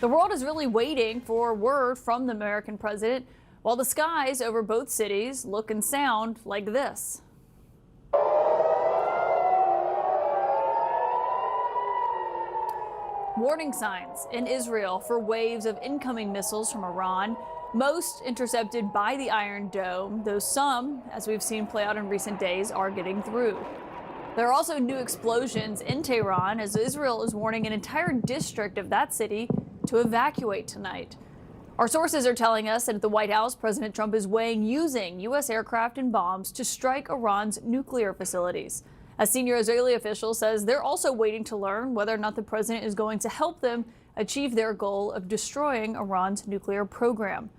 The world is really waiting for word from the American president, while the skies over both cities look and sound like this. Warning signs in Israel for waves of incoming missiles from Iran, most intercepted by the Iron Dome, though some, as we've seen play out in recent days, are getting through. There are also new explosions in Tehran as Israel is warning an entire district of that city to evacuate tonight. Our sources are telling us that at the White House, President Trump is weighing using U.S. aircraft and bombs to strike Iran's nuclear facilities. A senior Israeli official says they're also waiting to learn whether or not the president is going to help them achieve their goal of destroying Iran's nuclear program.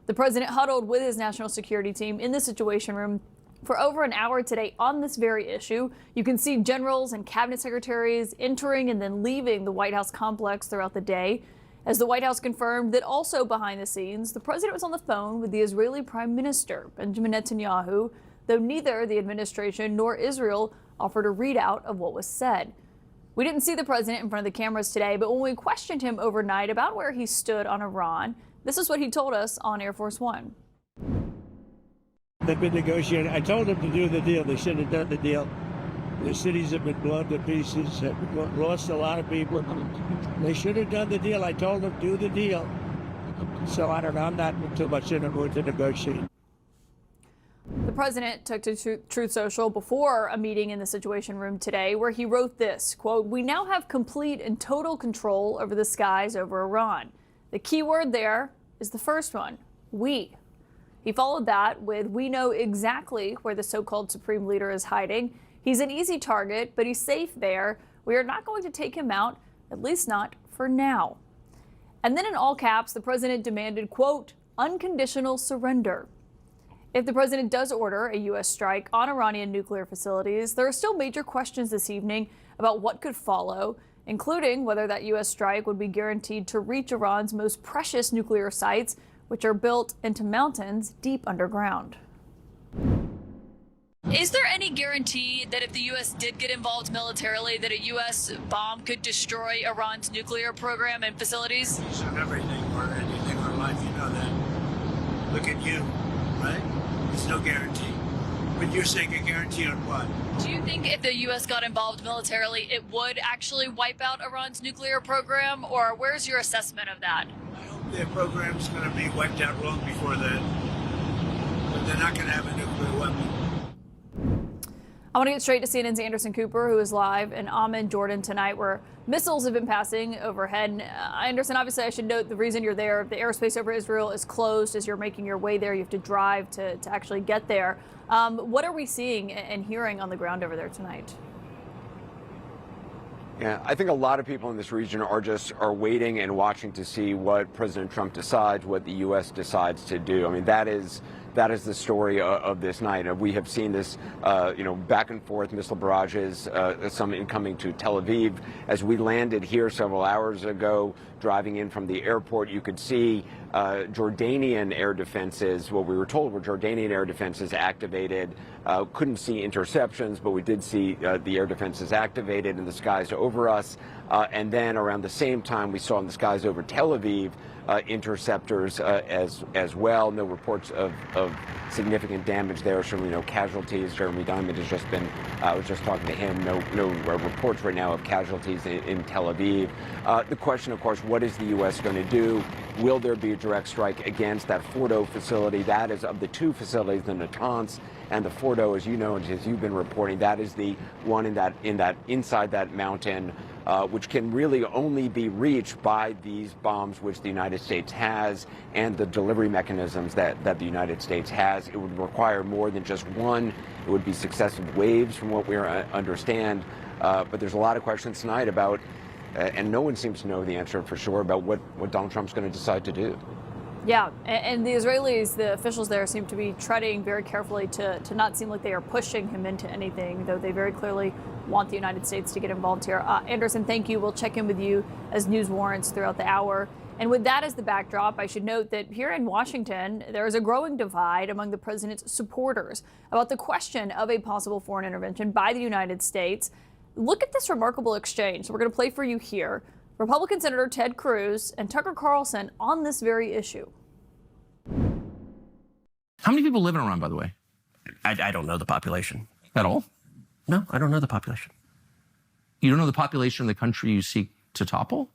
The president huddled with his national security team in the Situation Room for over an hour today on this very issue. You can see generals and cabinet secretaries entering and then leaving the White House complex throughout the day. As the White House confirmed that also behind the scenes, the president was on the phone with the Israeli Prime Minister, Benjamin Netanyahu, though neither the administration nor Israel offered a readout of what was said. We didn't see the president in front of the cameras today, but when we questioned him overnight about where he stood on Iran, this is what he told us on Air Force One. They've been negotiating. I told them to do the deal. They should have done the deal. The cities have been blown to pieces, have lost a lot of people. They should have done the deal. I told them, do the deal. So I don't know. I'm not too much in the mood to negotiate. The president took to Truth Social before a meeting in the Situation Room today where he wrote this, quote, "We now have complete and total control over the skies over Iran." The key word there is the first one, we. He followed that with, "We know exactly where the so-called supreme leader is hiding. He's an easy target, but he's safe there. We are not going to take him out, at least not for now." And then in all caps, the president demanded, quote, "unconditional surrender." If the president does order a U.S. strike on Iranian nuclear facilities, there are still major questions this evening about what could follow, including whether that U.S. strike would be guaranteed to reach Iran's most precious nuclear sites, which are built into mountains deep underground. Is there any guarantee that if the U.S. did get involved militarily, that a U.S. bomb could destroy Iran's nuclear program and facilities? It's on everything or anything in life, you know that. Look at you, right? There's no guarantee. But you're saying a guarantee on what? Do you think if the U.S. got involved militarily, it would actually wipe out Iran's nuclear program? Or where's your assessment of that? I hope their program's going to be wiped out long before that. But they're not going to have a nuclear weapon. I want to get straight to CNN's Anderson Cooper, who is live in Amman, Jordan tonight, where missiles have been passing overhead. And, Anderson, obviously I should note the reason you're there. The airspace over Israel is closed as you're making your way there. You have to drive to actually get there. What are we seeing and hearing on the ground over there tonight? Yeah, I think a lot of people in this region are waiting and watching to see what President Trump decides, what the U.S. decides to do. I mean, that is the story of this night. We have seen this, back and forth missile barrages, some incoming to Tel Aviv. As we landed here several hours ago, driving in from the airport, you could see Jordanian air defenses. What we were told were Jordanian air defenses activated. Couldn't see interceptions, but we did see the air defenses activated in the skies over us. And then around the same time, we saw in the skies over Tel Aviv interceptors as well. No reports of significant damage there. Certainly no casualties. Jeremy Diamond has just been, I was just talking to him, no reports right now of casualties in Tel Aviv. The question, of course, what is the U.S. going to do? Will there be a direct strike against that Fordo facility? That is of the two facilities, the Natanz and the Fordo, as you know, and as you've been reporting, that is the one inside that mountain, which can really only be reached by these bombs which the United States has and the delivery mechanisms that the United States has. It would require more than just one. It would be successive waves from what we understand. But there's a lot of questions tonight about, and no one seems to know the answer for sure, about what Donald Trump's going to decide to do. Yeah, and the Israelis, the officials there seem to be treading very carefully to not seem like they are pushing him into anything, though they very clearly want the United States to get involved here. Anderson, thank you. We'll check in with you as news warrants throughout the hour. And with that as the backdrop, I should note that here in Washington, there is a growing divide among the president's supporters about the question of a possible foreign intervention by the United States. Look at this remarkable exchange. We're going to play for you here. Republican Senator Ted Cruz and Tucker Carlson on this very issue. How many people live in Iran, by the way? I don't know the population. At all? No, I don't know the population. You don't know the population of the country you seek to topple?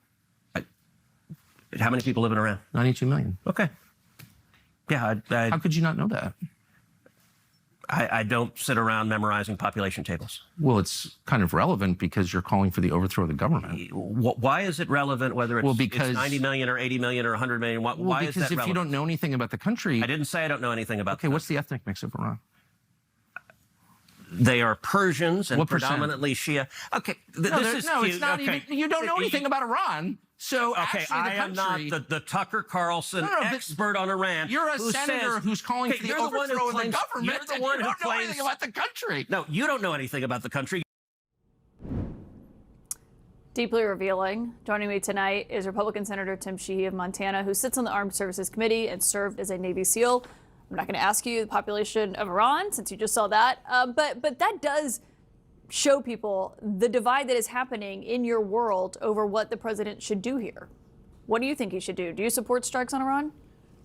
How many people live in Iran? 92 million. Okay. Yeah, How could you not know that? I don't sit around memorizing population tables. Well, it's kind of relevant because you're calling for the overthrow of the government. Why is it relevant whether it's, because, it's 90 million or 80 million or 100 million? Why is that relevant? Because if you don't know anything about the country... I didn't say I don't know anything about Okay, what's the ethnic mix of Iran? They are Persians and What percent? predominantly Shia. Okay, No, this is no, cute. it's not Okay. even... You don't know anything about Iran. So Okay, actually, I am not the Tucker Carlson expert on Iran. You're a who senator says, who's calling for the you're one who overthrow of the claims- government. You're the one you who don't know claims anything about the country. No, you don't know anything about the country. Deeply revealing. Joining me tonight is Republican Senator Tim Sheehy of Montana, who sits on the Armed Services Committee and served as a Navy SEAL. I'm not going to ask you the population of Iran, since you just saw that, but that does show people the divide that is happening in your world over what the president should do here. What do you think he should do? Do you support strikes on Iran?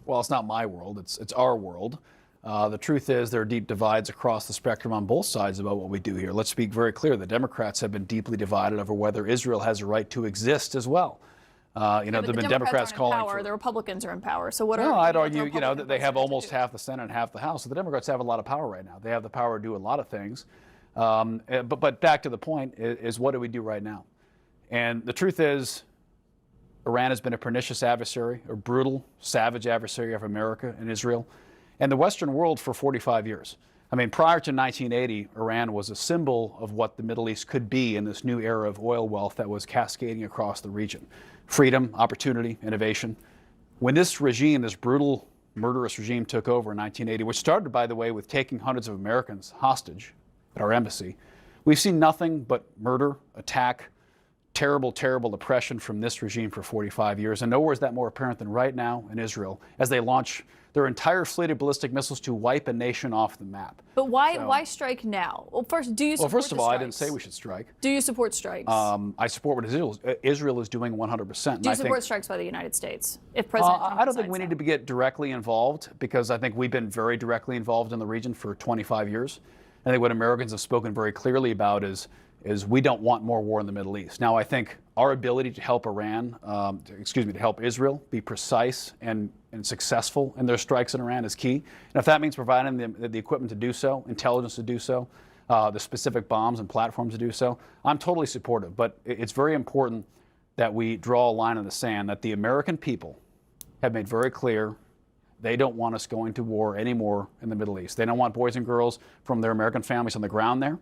Well, it's not my world. It's our world. The truth is there are deep divides across the spectrum on both sides about what we do here. Let's speak very clear. The Democrats have been deeply divided over whether Israel has a right to exist as well. There have been Democrats calling for... The Republicans are in power. So what are... No, I'd argue, that that they have almost half the Senate and half the House. So the Democrats have a lot of power right now. They have the power to do a lot of things. But back to the point is what do we do right now? And the truth is, Iran has been a pernicious adversary, a brutal, savage adversary of America and Israel, and the Western world for 45 years. I mean, prior to 1980, Iran was a symbol of what the Middle East could be in this new era of oil wealth that was cascading across the region. Freedom, opportunity, innovation. When this regime, this brutal, murderous regime took over in 1980, which started, by the way, with taking hundreds of Americans hostage at our embassy, we've seen nothing but murder, attack, terrible, terrible oppression from this regime for 45 years. And nowhere is that more apparent than right now in Israel as they launch their entire fleet of ballistic missiles to wipe a nation off the map. But why strike now? Well, first, do you support Well, first of all, the I didn't strikes? say we should strike. Do you support strikes? I support what Israel is doing 100%. Do you support strikes by the United States? If President Trump I don't think we decides need to get directly involved because I think we've been very directly involved in the region for 25 years. I think what Americans have spoken very clearly about is we don't want more war in the Middle East. Now, I think our ability to help to help Israel be precise and successful in their strikes in Iran is key. And if that means providing them the equipment to do so, intelligence to do so, the specific bombs and platforms to do so, I'm totally supportive. But it's very important that we draw a line in the sand that the American people have made very clear they don't want us going to war anymore in the Middle East. They don't want boys and girls from their American families on the ground there.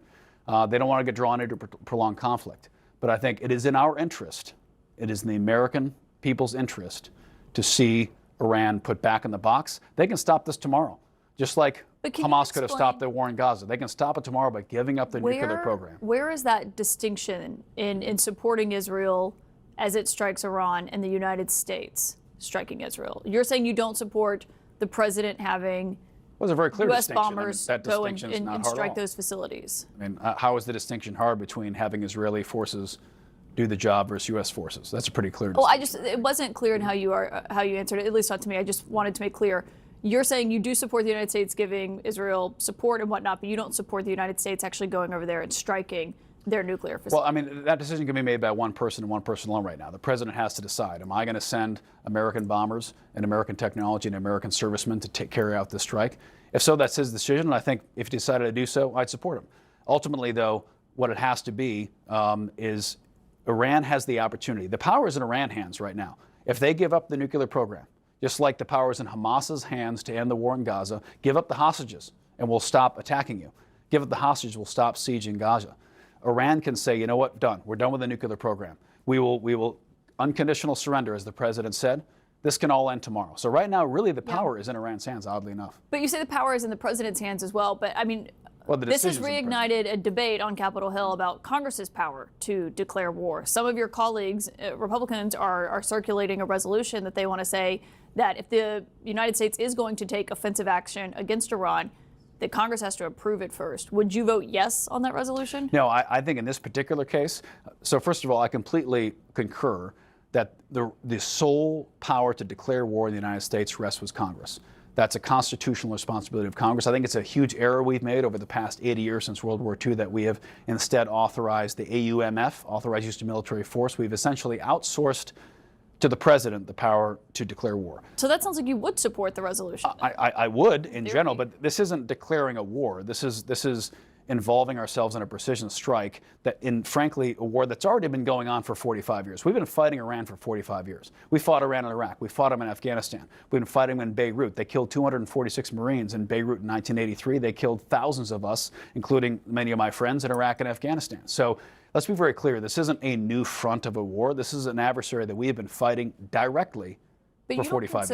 They don't want to get drawn into prolonged conflict. But I think it is in our interest, it is in the American people's interest to see Iran put back in the box. They can stop this tomorrow, just like Hamas could have stopped the war in Gaza. They can stop it tomorrow by giving up the nuclear program. Where is that distinction in supporting Israel as it strikes Iran and the United States striking Israel? You're saying you don't support the president having a very clear U.S. distinction. bombers that go distinction is not and hard strike at all. those facilities. I mean, how is the distinction hard between having Israeli forces do the job versus U.S. forces? That's a pretty clear distinction. Well, it wasn't clear in how you answered it, at least not to me. I just wanted to make clear. You're saying you do support the United States giving Israel support and whatnot, but you don't support the United States actually going over there and striking their nuclear facility. Well, I mean, that decision can be made by one person and one person alone right now. The president has to decide, am I going to send American bombers and American technology and American servicemen to carry out this strike? If so, that's his decision, and I think if he decided to do so, I'd support him. Ultimately, though, what it has to be is Iran has the opportunity. The power is in Iran's hands right now. If they give up the nuclear program, just like the power is in Hamas's hands to end the war in Gaza, give up the hostages and we'll stop attacking you. Give up the hostages, we'll stop sieging Gaza. Iran can say, you know what, done. We're done with the nuclear program. We will unconditional surrender, as the president said. This can all end tomorrow. So right now, really, the power is in Iran's hands, oddly enough. But you say the power is in the president's hands as well. But I mean, well, this has reignited a debate on Capitol Hill about Congress's power to declare war. Some of your colleagues, Republicans, are circulating a resolution that they want to say that if the United States is going to take offensive action against Iran, that Congress has to approve it first. Would you vote yes on that resolution? No, I think in this particular case, so first of all, I completely concur that the sole power to declare war in the United States rests with Congress. That's a constitutional responsibility of Congress. I think it's a huge error we've made over the past 80 years since World War II that we have instead authorized the AUMF, authorized use of military force. We've essentially outsourced to the president the power to declare war. So that sounds like you would support the resolution. I would in general, but this isn't declaring a war. This is involving ourselves in a precision strike that, in frankly, a war that's already been going on for 45 years. We've been fighting Iran for 45 years. We fought Iran in Iraq. We fought them in Afghanistan. We've been fighting them in Beirut. They killed 246 Marines in Beirut in 1983. They killed thousands of us, including many of my friends in Iraq and Afghanistan. So let's be very clear. This isn't a new front of a war. This is an adversary that we have been fighting directly for 45 years.